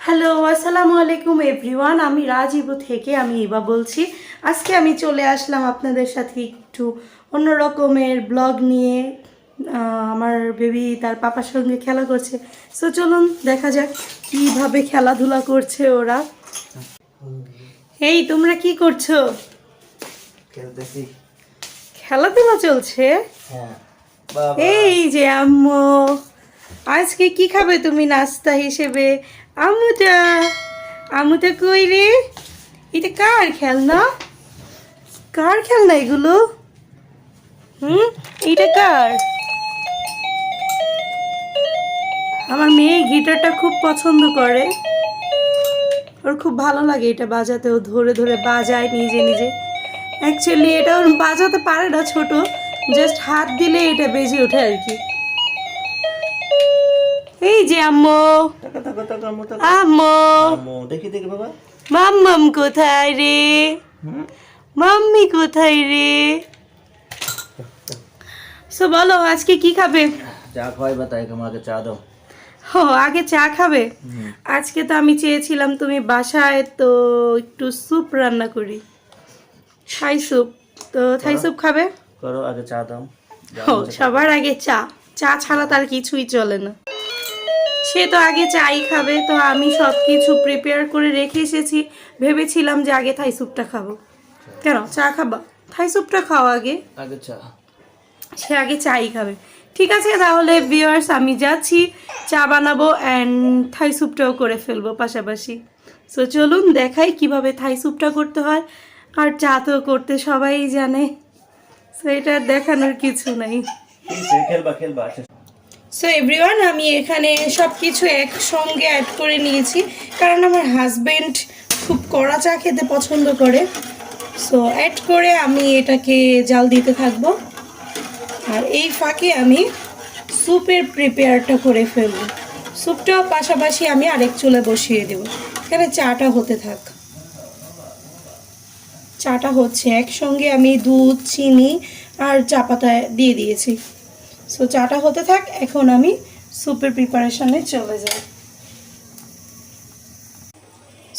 Hello আসসালামু আলাইকুম everyone. আমি রাজীব থেকে ইবা বলছি। আজকে আমি চলে আসলাম আপনাদের সাথে একটু অন্য রকমের ব্লগ নিয়ে। আমার বেবি তার পাপার সঙ্গে খেলা করছে। সো চলুন দেখা যাক কিভাবে খেলাধুলা করছে ওরা। এই তোমরা কি করছো? খেলতেছি। খেলাধুলা চলছে। হ্যাঁ বাবা, এই যে আম্মু, আজকে কি খাবে তুমি নাস্তা হিসেবে? আম্মুটা আম্মুটা কই রে? এটা কার খেলনা? কার খেলনা এগুলো? এটা কার? আমার মেয়ে গিটারটা খুব পছন্দ করে, ওর খুব ভালো লাগে এটা বাজাতে। ও ধরে ধরে বাজায় নিজে নিজে। অ্যাকচুয়ালি এটা ওর বাজাতে পারে না, ছোট, জাস্ট হাত দিলে এটা বেজে ওঠে আর কি। এই যে আম্মু, টাকা টাকা টাকা আম্মু টাকা। আম্মু, আম্মু দেখি দেখি বাবা। মাম্মাম কোথায় রে? হুম, মাম্মি কোথায় রে? সো বলো আজকে কি খাবে? চা খাওয়াই বা তাই আমাকে চা দাও। ও আগে চা খাবে? হুম, আজকে তো আমি চেয়েছিলাম তুমি বাসায় তো একটু স্যুপ রান্না করি, থাই স্যুপ। তো থাই করো। স্যুপ খাবে? করো আগে চা দাও। ও সবার আগে চা, চা ছাড়া তার কিছুই চলে না। সে তো আগে চাই খাবে, তো আমি সব কিছু প্রিপেয়ার করে রেখে এসেছি। ভেবেছিলাম যে আগে থাই স্যুপটা খাবো। কেন চা খাবা? থাই স্যুপটা খাও আগে। আগে চা। সে আগে চাই খাবে। ঠিক আছে তাহলে ভিউয়ার্স, আমি যাচ্ছি চা বানাবো অ্যান্ড থাই স্যুপটাও করে ফেলবো পাশাপাশি। সো চলুন দেখাই কিভাবে থাই স্যুপটা করতে হয়। আর চা তো করতে সবাই জানে, সো এটা দেখানোর কিছু নাই। খেলবা খেলবা। সো এভরিওয়ান, আমি এখানে সব কিছু একসঙ্গে অ্যাড করে নিয়েছি, কারণ আমার হাজব্যান্ড খুব কড়া চা খেতে পছন্দ করে। সো অ্যাড করে আমি এটাকে জাল দিতে থাকবো, আর এই ফাঁকে আমি স্যুপের প্রিপেয়ারটা করে ফেলবো। স্যুপটাও পাশাপাশি আমি আরেক চুলে বসিয়ে দেবো। এখানে চাটা হতে থাক। চাটা হচ্ছে, একসঙ্গে আমি দুধ, চিনি আর চা পাতা দিয়ে দিয়েছি। সো চাটা হতে থাক, এখন আমি স্যুপের প্রিপারেশনে চলে যাই।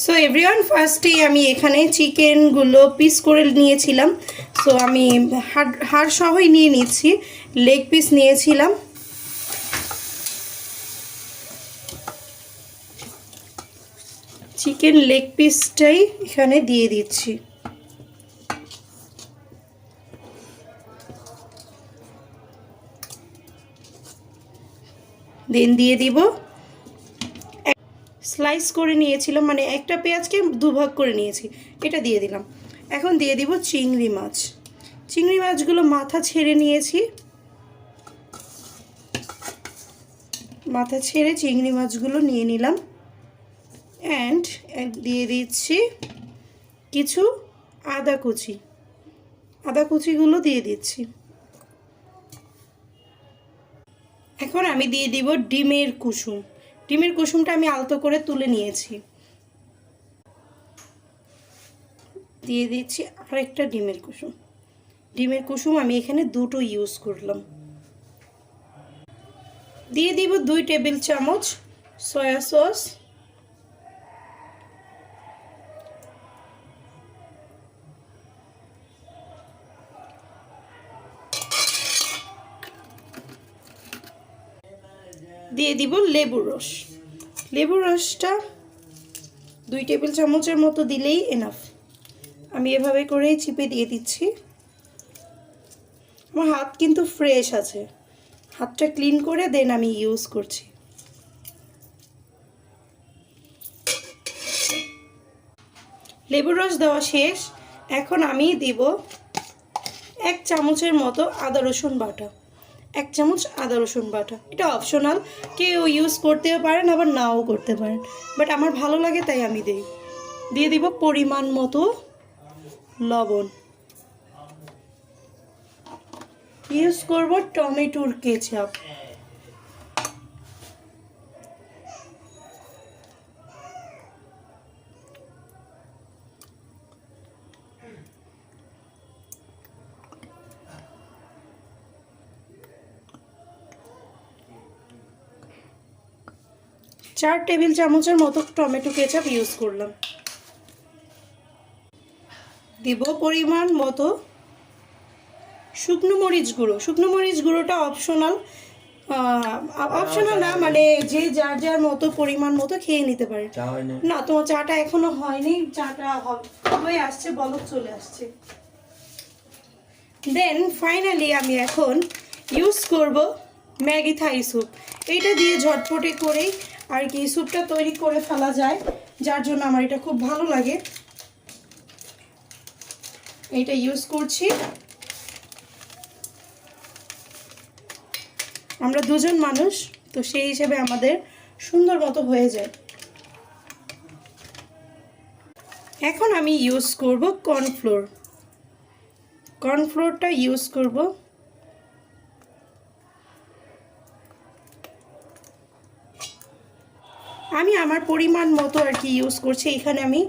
সো এভরিওয়ান, ফার্স্টেই আমি এখানে চিকেনগুলো পিস করে নিয়েছিলাম। সো আমি হাড় সহই নিয়ে নিচ্ছি, লেগ পিস নিয়েছিলাম। চিকেন লেগ পিসটাই এখানে দিয়ে দিচ্ছি। দেন দিয়ে দিব, স্লাইস করে নিয়েছিলাম, মানে একটা পেঁয়াজকে দুভাগ করে নিয়েছি, এটা দিয়ে দিলাম। এখন দিয়ে দিব চিংড়ি মাছ। চিংড়ি মাছগুলো মাথা ছেড়ে নিয়েছি, মাথা ছেড়ে চিংড়ি মাছগুলো নিয়ে নিলাম। অ্যান্ড দিয়ে দিচ্ছি কিছু আদা কুচি, আদা কুচিগুলো দিয়ে দিচ্ছি। এখন আমি দিয়ে দিব ডিমের কুসুম। ডিমের কুসুমটা আমি আলতো করে তুলে নিয়েছি, দিয়ে দিচ্ছি আরেকটা ডিমের কুসুম। ডিমের কুসুম আমি এখানে দুটো ইউজ করলাম। দিয়ে দিব 2 টেবিল চামচ সয়া সস, দিয়ে দিব লেবুর রস। লেবুর রসটা 2 টেবিল চামচের মতো দিলেই এনাফ। আমি এভাবে করেই চিপে দিয়ে দিচ্ছি। আমার হাত কিন্তু ফ্রেশ আছে, হাতটা ক্লিন করে দেন আমি ইউজ করছি। লেবুর রস দেওয়া শেষ। এখন আমি দিব 1 চামচের মতো আদা রসুন বাটা। 1 চামচ আদা রসুন বাটা, এটা অপশনাল, কেউ ইউজ করতেও পারেন আবার নাও করতে পারেন, বাট আমার ভালো লাগে তাই আমি দিই। দিয়ে দিব পরিমাণ মতো লবণ। ইউজ করব টমেটোর কেচাপ। 4 টেবিল চামচের মতো টমেটো কেচাপ ইউজ করলাম। দিব পরিমাণ মতো শুকনো মরিচ গুঁড়ো। শুকনো মরিচ গুঁড়োটা অপশনাল, অপশনাল না, মানে যে যার যার মতো পরিমাণ মতো খেয়ে নিতে পারে। চা হয়নি? না, তোমার চাটা এখনো হয়নি, চাটা হয়ে আসছে, বলক চলে আসছে। দেন ফাইনালি আমি এখন ইউজ করব ম্যাগি থাই স্যুপ। এইটা দিয়ে ঝটপটে করেই আর কি স্যুপটা তৈরি করে ফেলা যায়, যার জন্য আমার এটা খুব ভালো লাগে। এইটা ইউজ করছি। আমরা দুজন মানুষ, তো সেই হিসেবে আমাদের সুন্দর মতো হয়ে যায়। এখন আমি ইউজ করব কর্নফ্লোর। কর্নফ্লোরটা ইউজ করব। আমি আমার পরিমাণ মতো আর কি ইউজ করছি। এখানে আমি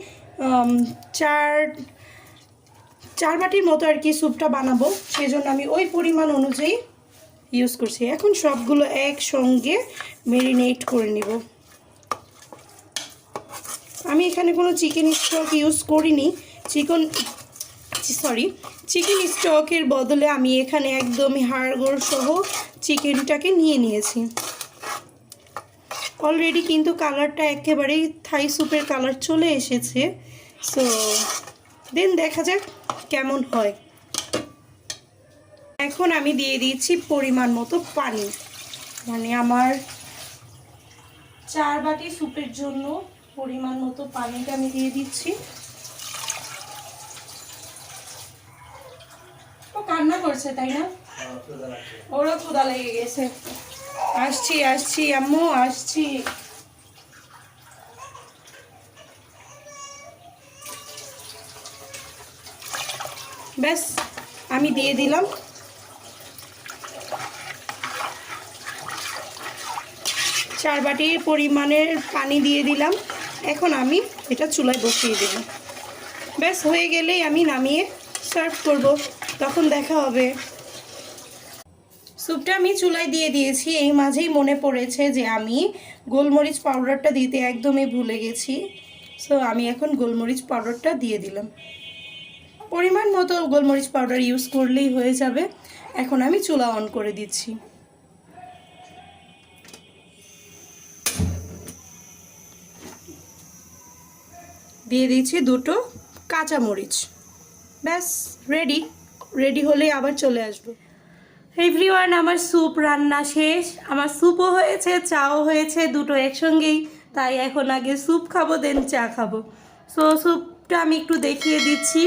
চার বাটির মতো আর কি স্যুপটা বানাবো, সেজন্য আমি ওই পরিমাণ অনুযায়ী ইউজ করছি। এখন সবগুলো একসঙ্গে ম্যারিনেট করে নিব। আমি এখানে কোনো চিকেন স্টক ইউজ করিনি। চিকেন স্টকের বদলে আমি এখানে একদমই হাড়গোড় সহ চিকেনটাকে নিয়ে নিয়েছি। অলরেডি কিন্তু কালারটা একেবারেই থাই স্যুপের কালার চলে এসেছে। সো দেন দেখা যাক কেমন হয়। এখন আমি দিয়ে দিচ্ছি পরিমাণ মতো পানি, মানে আমার 4 বাটি স্যুপের জন্য পরিমাণ মতো পানিটা আমি দিয়ে দিচ্ছি। ও কান্না করছে তাই না? ওরও ক্ষুধা লেগে গেছে। আসছি আম্মু, আসছি। ব্যাস আমি দিয়ে দিলাম। 4 বাটির পরিমাণের পানি দিয়ে দিলাম। এখন আমি এটা চুলায় বসিয়ে দেব। ব্যাস হয়ে গেলেই আমি নামিয়ে সার্ভ করব, তখন দেখা হবে। স্যুপটা আমি চুলায় দিয়ে দিয়েছি। এই মাঝেই মনে পড়েছে যে আমি গোলমরিচ পাউডারটা দিতে একদমই ভুলে গেছি। সো আমি এখন গোলমরিচ পাউডারটা দিয়ে দিলাম। পরিমাণ মতো গোলমরিচ পাউডার ইউজ করলেই হয়ে যাবে। এখন আমি চুলা অন করে দিচ্ছি। দিয়ে দিচ্ছি 2টো কাঁচামরিচ। ব্যাস রেডি হলেই আবার চলে আসবো। এভরিওয়ান, আমার স্যুপ রান্না শেষ। আমার স্যুপও হয়েছে, চাও হয়েছে, দুটো একসঙ্গেই। তাই এখন আগে স্যুপ খাবো, দেন চা খাবো। সো স্যুপটা আমি একটু দেখিয়ে দিচ্ছি,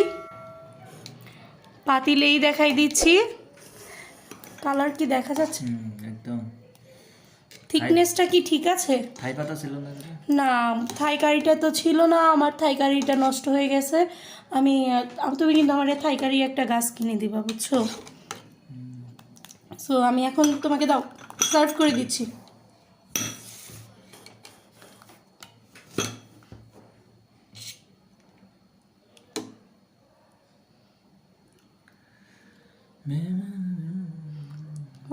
পাতিলেই দেখাই দিচ্ছি। কালার কি দেখা যাচ্ছে? একদম। থিকনেসটা কি ঠিক আছে? থাই পাতা ছিল না? না, থাই কারিটা তো ছিল না। আমার থাই কারিটা নষ্ট হয়ে গেছে। তুমি কিন্তু আমার থাই কারি একটা গাছ কিনে দিবা, বুঝছো? সো আমি এখন তোমাকে দাও, সার্ভ করে দিচ্ছি।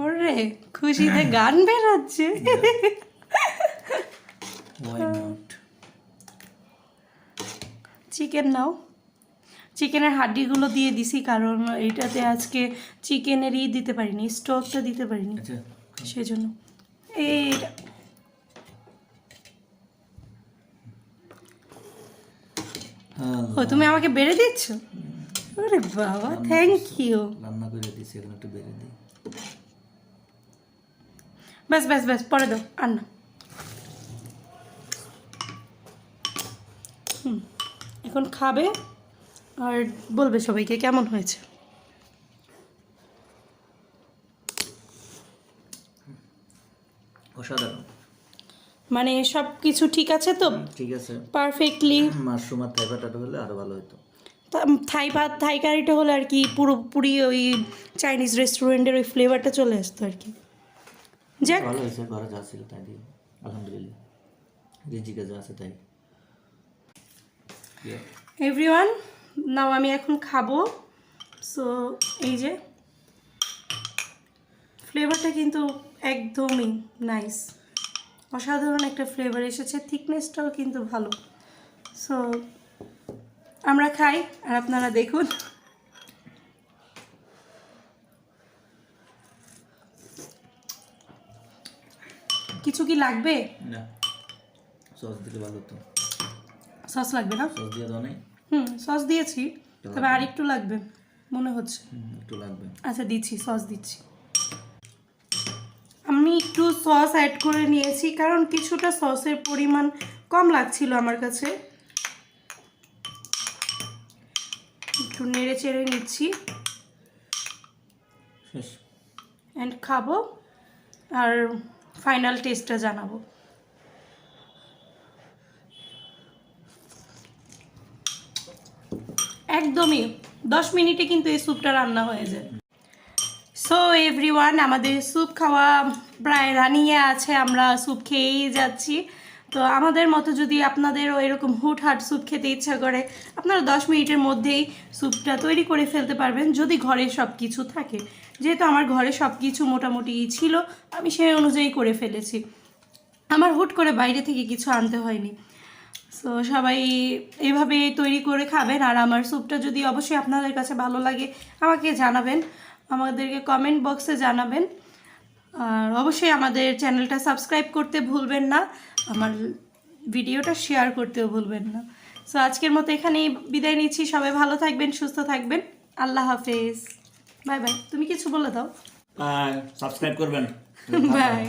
ওরে খুশিতে গান বেরোচ্ছে। চিকেন নাও। চিকেনের হাড্ডিগুলো দিয়ে দিছি, কারণ এইটাতে আজকে চিকেনেরই দিতে পারিনি, স্টকটা দিতে পারিনি, সেজন্য। এইটা ও তুমি আমাকে বেড়ে দিচ্ছ? ওরে বাবা, থ্যাংক ইউ। রান্না করে দিছি, এখন একটু বেড়ে দিই। ব্যাস পরে দাও, আর না। এখন খাবে আর বলবে সবাইকে কেমন হয়েছে। অসাধারণ। মানে সব কিছু ঠিক আছে তো? ঠিক আছে, পারফেক্টলি। মাশরুম আর থাই পাতাটা হলে আরো ভালো হতো। থাই কারিটা হলে আর কি পুরোপুরি ওই চাইনিজ রেস্টুরেন্টের ওই ফ্লেভারটা চলে আসতো আর কি। যাক, ভালো হয়েছে, ঘরে যা ছিল তাই দিয়ে আলহামদুলিল্লাহ, রিজিকে যা আছে তাই। এভরিওয়ান, নাও আমি এখন খাবো। সো এই যে ফ্লেভারটা কিন্তু একদমই নাইস, অসাধারণ একটা ফ্লেভার এসেছে, থিকনেসটাও কিন্তু ভালো। সো আমরা খাই আর আপনারা দেখুন। কিছু কি লাগবে? না, সস দিলে ভালো তো। সস লাগবে না? সস দিয়ে দাও নাই? সস দিয়েছি, তবে আর একটু লাগবে মনে হচ্ছে। একটু লাগবে। আচ্ছা দিচ্ছি, সস দিচ্ছি। আমি একটু সস অ্যাড করে নিয়েছি কারণ কিছুটা সসের পরিমাণ কম লাগছিল আমার কাছে। একটু নেড়ে চেড়ে নিচ্ছি শেষ। অ্যান্ড খাবো আর ফাইনাল টেস্টটা জানাবো। একদমই 10 মিনিটে কিন্তু এই স্যুপটা রান্না হয়ে যায়। সো এভরিওয়ান, আমাদের স্যুপ খাওয়া প্রায় রানিয়ে আছে, আমরা স্যুপ খেয়েই যাচ্ছি। তো আমাদের মতো যদি আপনাদেরও এরকম হুটহাট স্যুপ খেতে ইচ্ছা করে, আপনারা 10 মিনিটের মধ্যেই স্যুপটা তৈরি করে ফেলতে পারবেন যদি ঘরে সব কিছু থাকে। যেহেতু আমার ঘরে সব কিছু মোটামুটি ছিল, আমি সেই অনুযায়ী করে ফেলেছি। আমার হুট করে বাইরে থেকে কিছু আনতে হয়নি। সো সবাই এইভাবে তৈরি করে খাবেন। আর আমার স্যুপটা যদি অবশ্যই আপনাদের কাছে ভালো লাগে আমাকে জানাবেন, আমাদেরকে কমেন্ট বক্সে জানাবেন। আর অবশ্যই আমাদের চ্যানেলটা সাবস্ক্রাইব করতে ভুলবেন না, আমার ভিডিওটা শেয়ার করতেও ভুলবেন না। সো আজকের মতো এখানেই বিদায় নিচ্ছি। সবাই ভালো থাকবেন, সুস্থ থাকবেন। আল্লাহ হাফেজ, বাই বাই। তুমি কিছু বলে দাও। সাবস্ক্রাইব করবেন। বাই।